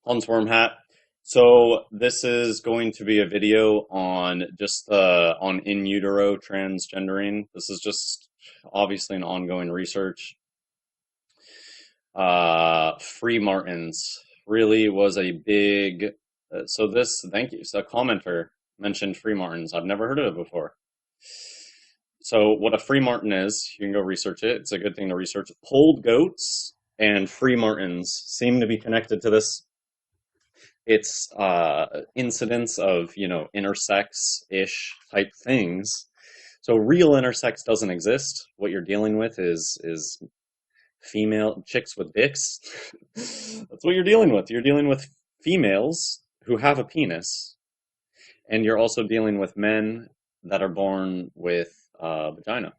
Hornsworm hat. So this is going to be a video on just on in utero transgendering. This is just obviously an ongoing research. Freemartins really was a big. So this, thank you. So a commenter mentioned Freemartins. I've never heard of it before. So what a Freemartin is, you can go research it. It's a good thing to research. Polled goats and Freemartins seem to be connected to this. It's incidents of intersex-ish type things. So real intersex doesn't exist. What you're dealing with is female chicks with dicks. That's what you're dealing with. You're dealing with females who have a penis, and you're also dealing with men that are born with a vagina.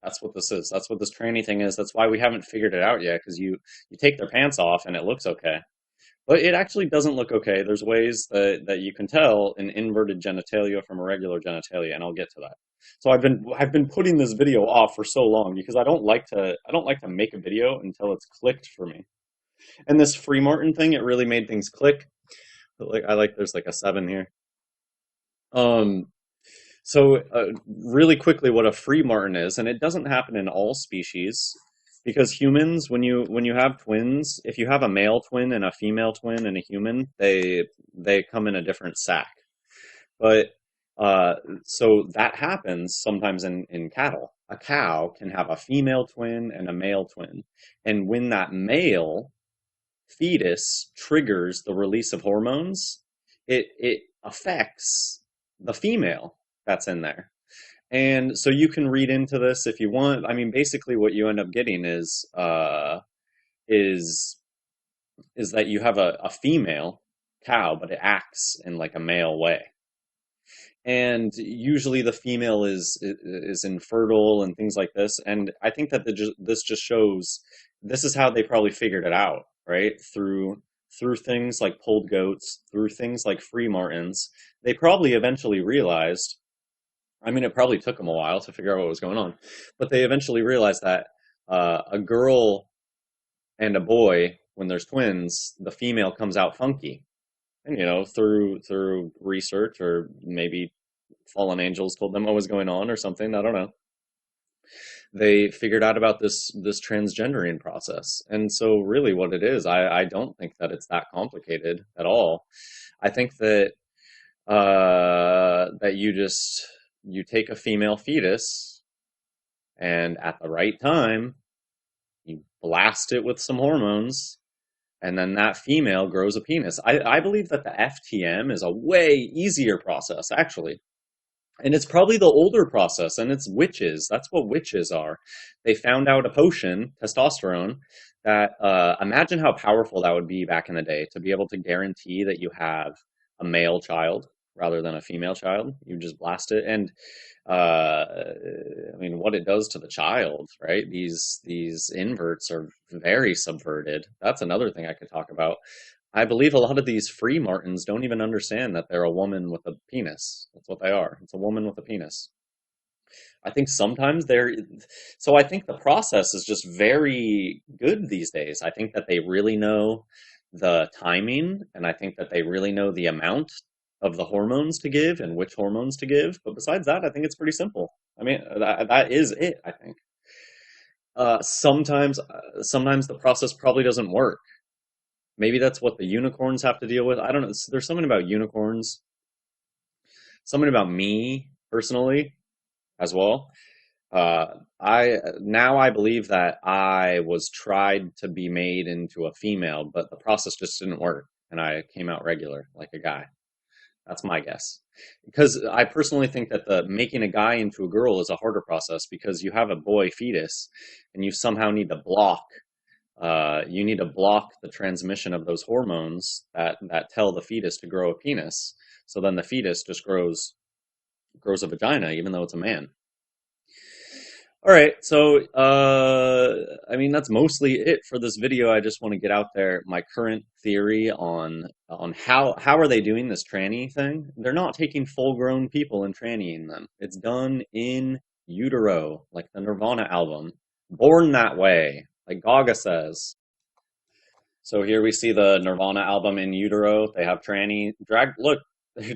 That's what this is. That's what this tranny thing is. That's why we haven't figured it out yet, because you take their pants off and it looks okay. But it actually doesn't look okay. There's ways that you can tell an inverted genitalia from a regular genitalia, and I'll get to that. So I've been putting this video off for so long because I don't like to make a video until it's clicked for me. And this Free Martin thing, it really made things click. But there's like a 7 here. Um so really quickly what a free martin is, and it doesn't happen in all species because humans, when you have twins, if you have a male twin and a female twin and a human, they come in a different sack. But uh, so that happens sometimes in cattle. A cow can have a female twin and a male twin, and when that male fetus triggers the release of hormones, it affects the female that's in there. And so you can read into this if you want. I mean, basically, what you end up getting is is that you have a female cow, but it acts in like a male way. And usually the female is infertile and things like this. And I think that this just shows this is how they probably figured it out, right? Through things like pulled goats, through things like free martins. They probably eventually realized. I mean, it probably took them a while to figure out what was going on, but they eventually realized that a girl and a boy, when there's twins, the female comes out funky. And through research, or maybe fallen angels told them what was going on or something. I don't know. They figured out about this transgendering process. And so really what it is, I don't think that it's that complicated at all. I think that that you take a female fetus and at the right time you blast it with some hormones, and then that female grows a penis. I believe that the FTM is a way easier process, actually. And it's probably the older process, and it's witches. That's what witches are. They found out a potion, testosterone, that imagine how powerful that would be back in the day to be able to guarantee that you have a male child rather than a female child. You just blast it, and I mean, what it does to the child, right? These inverts are very subverted. That's another thing I could talk about. I believe a lot of these free martins don't even understand that they're a woman with a penis. That's what they are. It's a woman with a penis. I think sometimes they're, so I think the process is just very good these days. I think that they really know the timing, and I think that they really know the amount of the hormones to give and which hormones to give. But besides that, I think it's pretty simple. I mean, that is it, I think. Sometimes the process probably doesn't work. Maybe that's what the unicorns have to deal with. I don't know. There's something about unicorns, something about me personally as well. I believe that I was tried to be made into a female, but the process just didn't work, and I came out regular like a guy. That's my guess. Because I personally think that the making a guy into a girl is a harder process because you have a boy fetus, and you somehow need to block the transmission of those hormones that tell the fetus to grow a penis. So then the fetus just grows a vagina, even though it's a man. All right, so I mean that's mostly it for this video. I just want to get out there my current theory on how are they doing this tranny thing. They're not taking full-grown people and trannying them. It's done in utero, like the Nirvana album, Born That Way, like Gaga says. So here we see the Nirvana album In Utero. They have tranny drag. Look,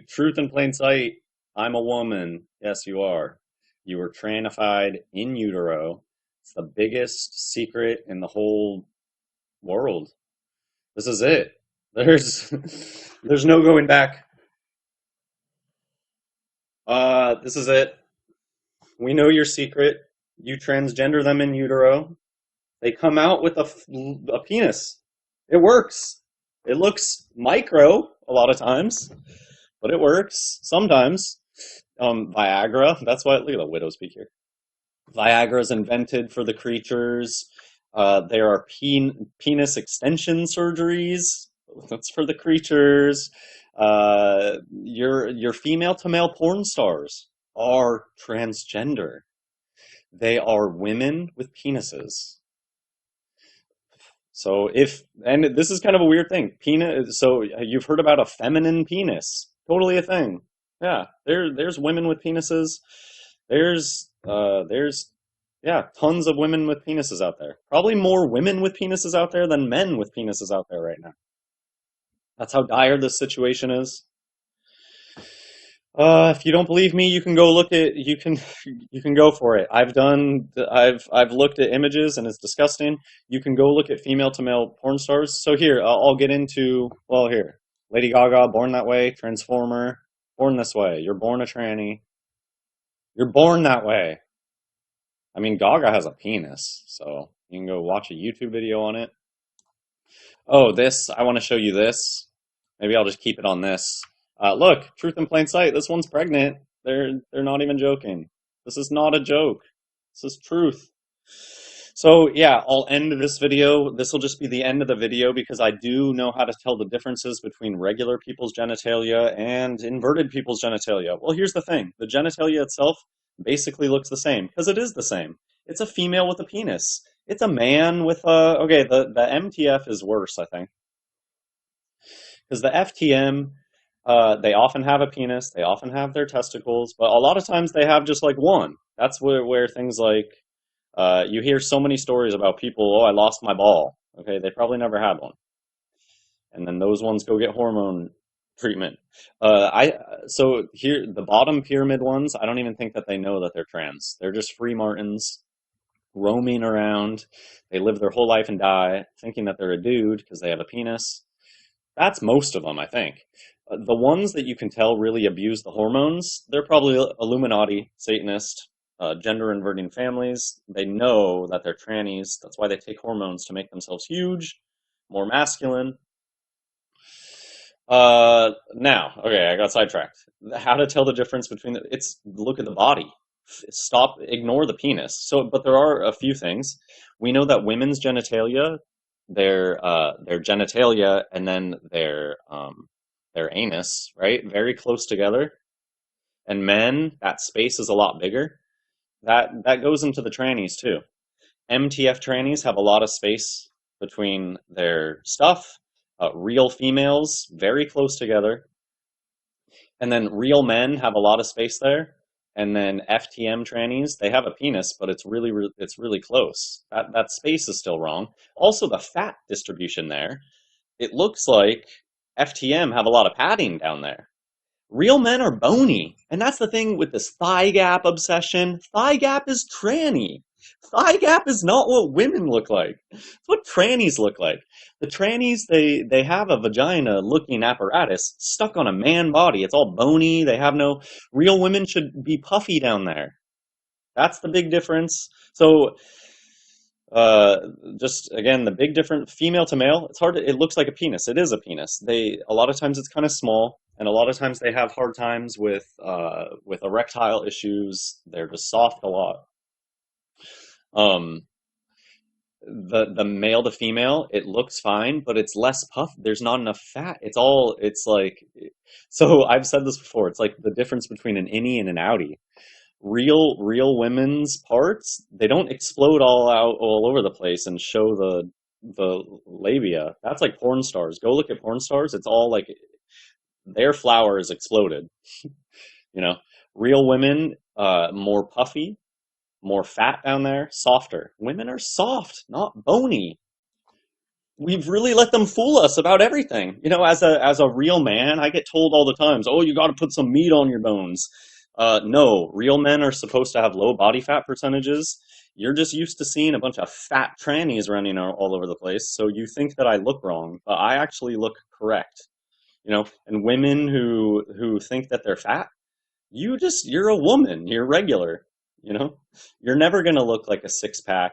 truth in plain sight. I'm a woman. Yes, you are. You were trannified in utero. It's the biggest secret in the whole world. This is it. There's there's no going back. This is it. We know your secret. You transgender them in utero. They come out with a penis. It works. It looks micro a lot of times, but it works sometimes. Viagra. That's why. Look at the widow speak here. Viagra is invented for the creatures. There are penis extension surgeries. That's for the creatures. Your female to male porn stars are transgender. They are women with penises. So and this is kind of a weird thing. Penis. So you've heard about a feminine penis. Totally a thing. Yeah, there's women with penises. There's yeah, tons of women with penises out there. Probably more women with penises out there than men with penises out there right now. That's how dire this situation is. If you don't believe me, you can go look at you can go for it. I've looked at images and it's disgusting. You can go look at female to male porn stars. So here, I'll get into well here. Lady Gaga, born that way, Transformer, born this way. You're born a tranny. You're born that way. I mean, Gaga has a penis, so you can go watch a YouTube video on it. Oh, I want to show you this. Maybe I'll just keep it on this. Look, truth in plain sight. This one's pregnant. They're not even joking. This is not a joke. This is truth. So yeah, I'll end this video. This will just be the end of the video because I do know how to tell the differences between regular people's genitalia and inverted people's genitalia. Well, here's the thing. The genitalia itself basically looks the same because it is the same. It's a female with a penis. It's a man with a... Okay, the MTF is worse, I think. Because the FTM, they often have a penis, they often have their testicles, but a lot of times they have just like one. That's where things like... you hear so many stories about people, oh, I lost my ball. Okay, they probably never had one. And then those ones go get hormone treatment. So here, the bottom pyramid ones, I don't even think that they know that they're trans. They're just Freemartins roaming around. They live their whole life and die thinking that they're a dude because they have a penis. That's most of them, I think. The ones that you can tell really abuse the hormones, they're probably Illuminati, Satanist, gender inverting families. They know that they're trannies. That's why they take hormones to make themselves huge, more masculine. Now, okay, I got sidetracked. How to tell the difference between look at the body. Ignore the penis. But there are a few things. We know that women's genitalia, their genitalia and then their anus, right? Very close together. And men, that space is a lot bigger. That goes into the trannies too. MTF trannies have a lot of space between their stuff. Real females, very close together. And then real men have a lot of space there. And then FTM trannies, they have a penis, but it's really close. That space is still wrong. Also, the fat distribution there, it looks like FTM have a lot of padding down there. Real men are bony, and that's the thing with this thigh gap obsession. Thigh gap is tranny. Thigh gap is not what women look like. It's what trannies look like. The trannies, they have a vagina-looking apparatus stuck on a man body. It's all bony. They have no... Real women should be puffy down there. That's the big difference. So, just again, the big difference, female to male, it looks like a penis. It is a penis. A lot of times it's kind of small, and a lot of times they have hard times with erectile issues. They're just soft a lot. The male to female, it looks fine, but it's less puff. There's not enough fat. It's like, so I've said this before. It's like the difference between an innie and an outie. Real women's parts, they don't explode all over the place and show the labia. That's like porn stars. Go look at porn stars. It's all like their flower is exploded. You know, real women, more puffy, more fat down there, softer. Women are soft, not bony. We've really let them fool us about everything. You know, as a real man, I get told all the times, "Oh, you got to put some meat on your bones." No, real men are supposed to have low body fat percentages. You're just used to seeing a bunch of fat trannies running all over the place, so you think that I look wrong, but I actually look correct. You know, and women who think that they're fat, you're a woman, you're regular, you know? You're never going to look like a six-pack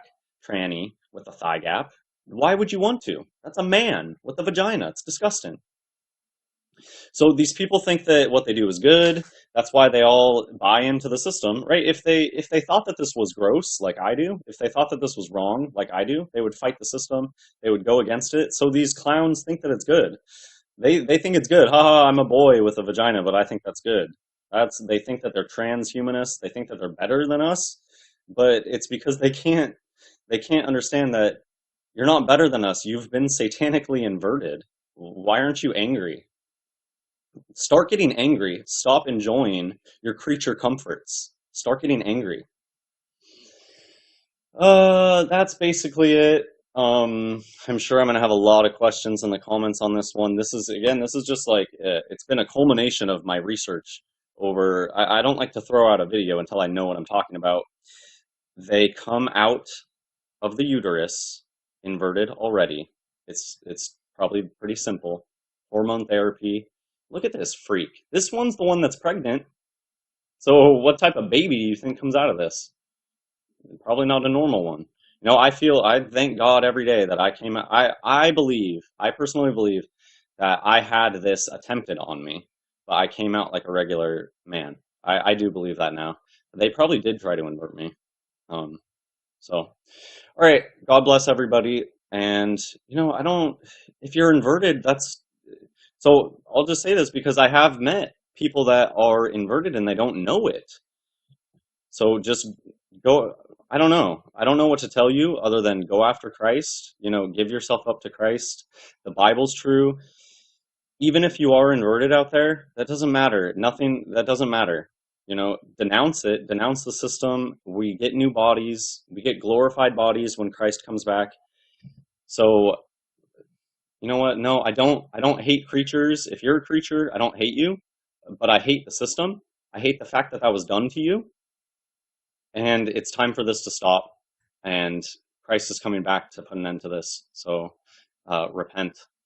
tranny with a thigh gap. Why would you want to? That's a man with a vagina. It's disgusting. So these people think that what they do is good. That's why they all buy into the system, right? If they thought that this was gross, like I do, if they thought that this was wrong, like I do, they would fight the system. They would go against it. So these clowns think that it's good. They think it's good. Haha, I'm a boy with a vagina, but I think that's good. They think that they're transhumanists. They think that they're better than us, but it's because they can't understand that you're not better than us. You've been satanically inverted. Why aren't you angry? Start getting angry. Stop enjoying your creature comforts. Start getting angry. That's basically it. I'm sure I'm gonna have a lot of questions in the comments on this one. This is just like it's been a culmination of my research over. I don't like to throw out a video until I know what I'm talking about. They come out of the uterus inverted already. It's probably pretty simple. Hormone therapy. Look at this freak. This one's the one that's pregnant. So what type of baby do you think comes out of this? Probably not a normal one. I thank God every day that I came out. I personally believe that I had this attempted on me, but I came out like a regular man. I do believe that now. They probably did try to invert me. Um, so, all right. God bless everybody. And, I don't, if you're inverted, so I'll just say this because I have met people that are inverted and they don't know it. So just go. I don't know. I don't know what to tell you other than go after Christ. Give yourself up to Christ. The Bible's true. Even if you are inverted out there, that doesn't matter. Nothing, that doesn't matter. Denounce it, denounce the system. We get new bodies. We get glorified bodies when Christ comes back. So, you know what? No, I don't hate creatures. If you're a creature, I don't hate you, but I hate the system. I hate the fact that that was done to you. And it's time for this to stop. And Christ is coming back to put an end to this. So repent.